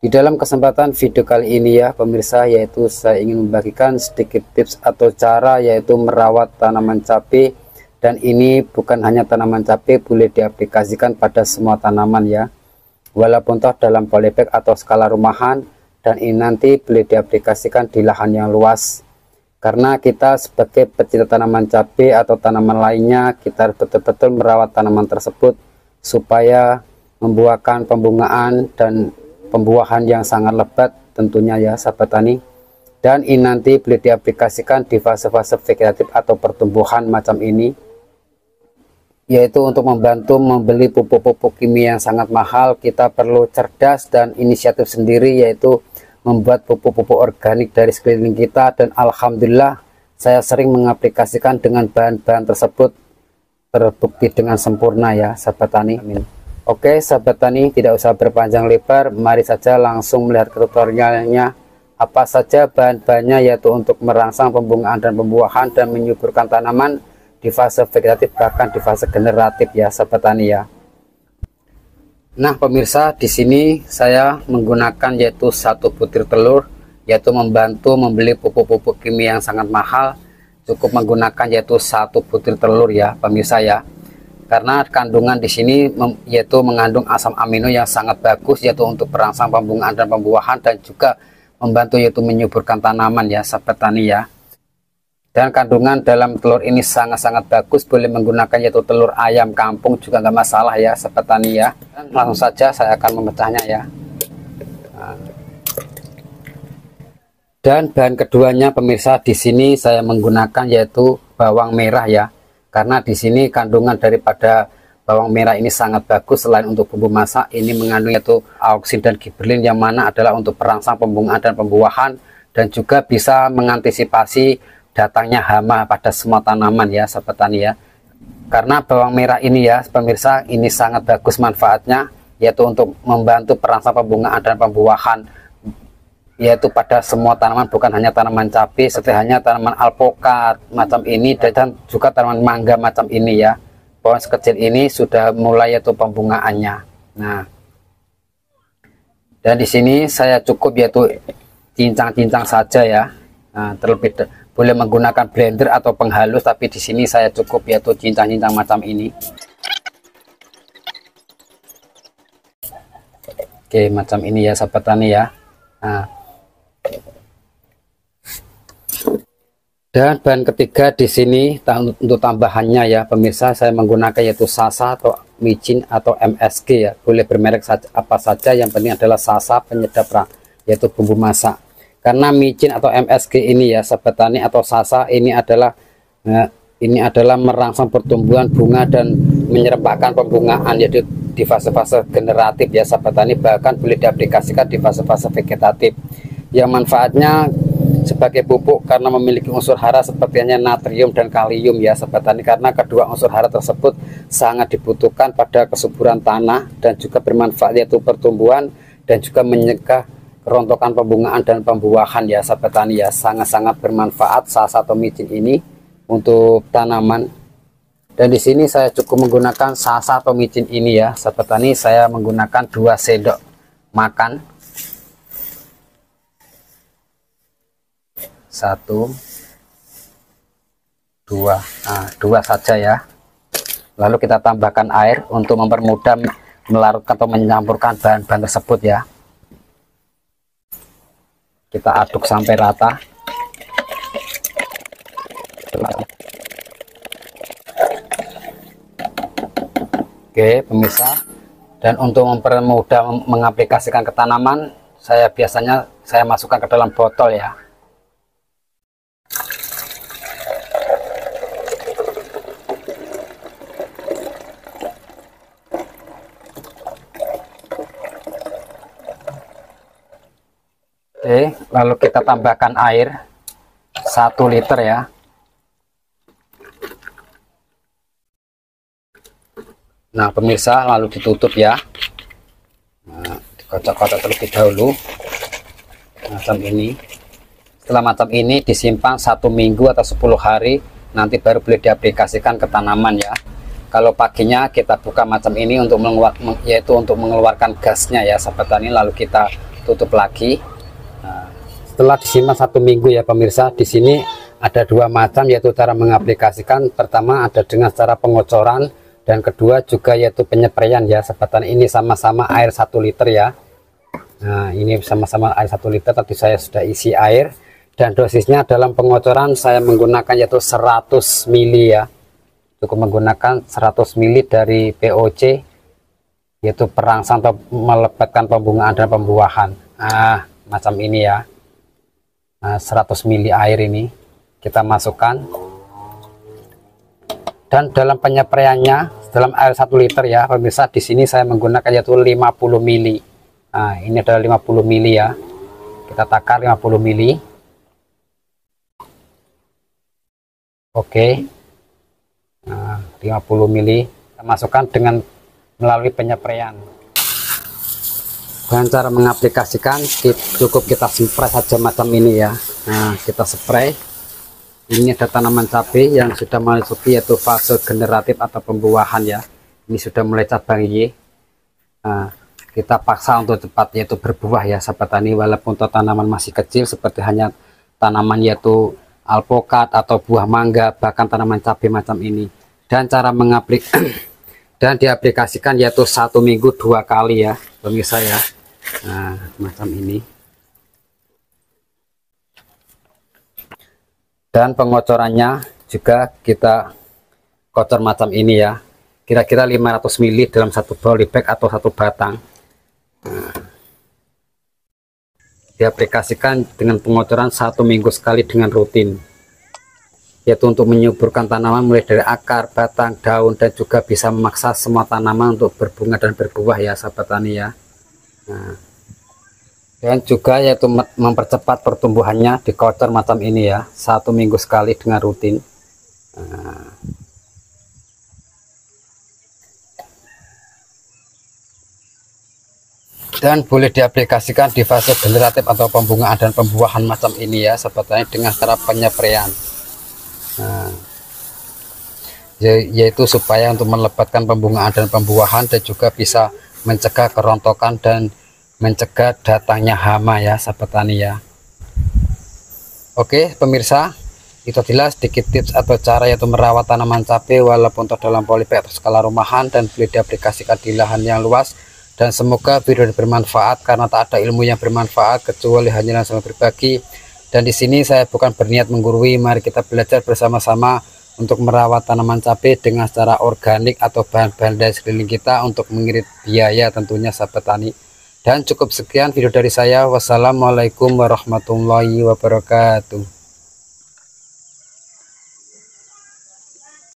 Di dalam kesempatan video kali ini ya pemirsa, yaitu saya ingin membagikan sedikit tips atau cara yaitu merawat tanaman cabai. Dan ini bukan hanya tanaman cabai, boleh diaplikasikan pada semua tanaman ya, walaupun toh dalam polybag atau skala rumahan. Dan ini nanti boleh diaplikasikan di lahan yang luas, karena kita sebagai pecinta tanaman cabai atau tanaman lainnya, kita betul-betul merawat tanaman tersebut supaya membuahkan pembungaan dan pembuahan yang sangat lebat tentunya ya sahabat tani. Dan ini nanti boleh diaplikasikan di fase-fase vegetatif atau pertumbuhan macam ini, yaitu untuk membantu membeli pupuk-pupuk kimia yang sangat mahal. Kita perlu cerdas dan inisiatif sendiri, yaitu membuat pupuk-pupuk organik dari sekeliling kita. Dan alhamdulillah saya sering mengaplikasikan dengan bahan-bahan tersebut terbukti dengan sempurna ya sahabat tani. Amin. Oke sahabat tani, tidak usah berpanjang lebar, mari saja langsung melihat ke tutorialnya. Apa saja bahan-bahannya, yaitu untuk merangsang pembungaan dan pembuahan dan menyuburkan tanaman di fase vegetatif bahkan di fase generatif ya sahabat tani ya. Nah pemirsa, di sini saya menggunakan yaitu 1 butir telur, yaitu membantu membeli pupuk-pupuk kimia yang sangat mahal. Cukup menggunakan yaitu 1 butir telur ya pemirsa ya, karena kandungan di sini yaitu mengandung asam amino yang sangat bagus, yaitu untuk perangsang pembungaan dan pembuahan dan juga membantu yaitu menyuburkan tanaman ya sahabat tani ya. Dan kandungan dalam telur ini sangat-sangat bagus, boleh menggunakan yaitu telur ayam kampung juga nggak masalah ya sahabat tani ya. Dan langsung saja saya akan memecahnya ya. Dan bahan keduanya pemirsa, di sini saya menggunakan yaitu bawang merah ya. Karena di sini kandungan daripada bawang merah ini sangat bagus. Selain untuk bumbu masak, ini mengandung yaitu auksin dan giberlin, yang mana adalah untuk perangsang pembungaan dan pembuahan, dan juga bisa mengantisipasi datangnya hama pada semua tanaman ya sahabat tani ya. Karena bawang merah ini ya pemirsa, ini sangat bagus manfaatnya, yaitu untuk membantu perangsang pembungaan dan pembuahan, yaitu pada semua tanaman, bukan hanya tanaman cabai, seperti hanya tanaman alpukat macam ini, dan juga tanaman mangga macam ini ya. Pohon sekecil ini sudah mulai yaitu pembungaannya. Nah, dan di sini saya cukup yaitu cincang-cincang saja ya. Nah, terlebih boleh menggunakan blender atau penghalus, tapi di sini saya cukup yaitu cincang-cincang macam ini. Oke, macam ini ya sahabat tani ya. Nah, dan bahan ketiga di sini untuk tambahannya ya pemirsa, saya menggunakan yaitu sasa atau micin atau MSG ya, boleh bermerek saja, apa saja, yang penting adalah sasa penyedap yaitu bumbu masak. Karena micin atau MSG ini ya sahabat tani atau sasa ini adalah merangsang pertumbuhan bunga dan menyerempakkan pembungaan yaitu di fase-fase generatif ya sahabat tani, bahkan boleh diaplikasikan di fase-fase vegetatif, yang manfaatnya sebagai pupuk karena memiliki unsur hara seperti natrium dan kalium ya sahabat tani. Karena kedua unsur hara tersebut sangat dibutuhkan pada kesuburan tanah dan juga bermanfaat yaitu pertumbuhan dan juga mencegah kerontokan pembungaan dan pembuahan ya sahabat tani ya. Sangat-sangat bermanfaat sasa atau micin ini untuk tanaman. Dan di sini saya cukup menggunakan sasa atau micin ini ya sahabat tani, saya menggunakan 2 sendok makan. 1, 2, nah 2 saja ya. Lalu kita tambahkan air untuk mempermudah melarutkan atau menyampurkan bahan-bahan tersebut ya. Kita aduk sampai rata. Oke pemirsa, dan untuk mempermudah mengaplikasikan ke tanaman, saya biasanya masukkan ke dalam botol ya. Oke, lalu kita tambahkan air 1 liter ya. Nah pemirsa, lalu ditutup ya. Nah, dikocok-kocok terlebih dahulu macam ini. Setelah macam ini disimpan 1 minggu atau 10 hari, nanti baru boleh diaplikasikan ke tanaman ya. Kalau paginya kita buka macam ini untuk yaitu untuk mengeluarkan gasnya ya sahabat tani, lalu kita tutup lagi. Nah, setelah disimpan 1 minggu ya pemirsa, di sini ada 2 macam yaitu cara mengaplikasikan. Pertama ada dengan cara pengocoran, dan kedua juga yaitu penyepraian ya sahabat tani. Ini sama-sama air 1 liter ya. Nah ini sama-sama air 1 liter, tadi saya sudah isi air. Dan dosisnya dalam pengocoran saya menggunakan yaitu 100 ml ya, cukup menggunakan 100 ml dari POC, yaitu perangsang atau melepaskan pembungaan dan pembuahan. Nah macam ini ya. Nah, 100 ml air ini kita masukkan, dan dalam penyepraiannya dalam air 1 liter ya pemirsa, di sini saya menggunakan yaitu 50 ml. Nah ini adalah 50 ml ya, kita takar 50 ml. Oke. Nah 50 ml kita masukkan dengan melalui penyepraian. Dan cara mengaplikasikan cukup kita spray saja macam ini ya. Nah kita spray. Ini ada tanaman cabai yang sudah memasuki yaitu fase generatif atau pembuahan ya. Ini sudah mulai cabang Y. Nah, kita paksa untuk cepat yaitu berbuah ya sahabat tani, walaupun tanaman masih kecil seperti hanya tanaman yaitu alpukat atau buah mangga, bahkan tanaman cabai macam ini. Dan cara dan diaplikasikan yaitu 1 minggu 2 kali ya pemirsa ya. Nah macam ini. Dan pengocorannya juga kita kocor macam ini ya, kira-kira 500 ml dalam 1 polybag atau 1 batang. Nah, diaplikasikan dengan pengocoran 1 minggu sekali dengan rutin, yaitu untuk menyuburkan tanaman mulai dari akar, batang, daun, dan juga bisa memaksa semua tanaman untuk berbunga dan berbuah ya sahabat tani ya. Nah, dan juga yaitu mempercepat pertumbuhannya, dikocor macam ini ya, 1 minggu sekali dengan rutin. Nah, dan boleh diaplikasikan di fase generatif atau pembungaan dan pembuahan macam ini ya sahabat tani, dengan cara penyepraian. Nah, yaitu supaya untuk melebatkan pembungaan dan pembuahan, dan juga bisa mencegah kerontokan dan mencegah datangnya hama ya sahabat tani ya. Oke pemirsa, itu adalah sedikit tips atau cara yaitu merawat tanaman cabai walaupun dalam polybag atau skala rumahan, dan boleh diaplikasikan di lahan yang luas. Dan semoga video ini bermanfaat, karena tak ada ilmu yang bermanfaat kecuali hanya sama berbagi. Dan di sini saya bukan berniat menggurui, mari kita belajar bersama-sama untuk merawat tanaman cabai dengan cara organik atau bahan-bahan dari sekeliling kita untuk mengirit biaya tentunya sahabat tani. Dan cukup sekian video dari saya. Wassalamualaikum warahmatullahi wabarakatuh.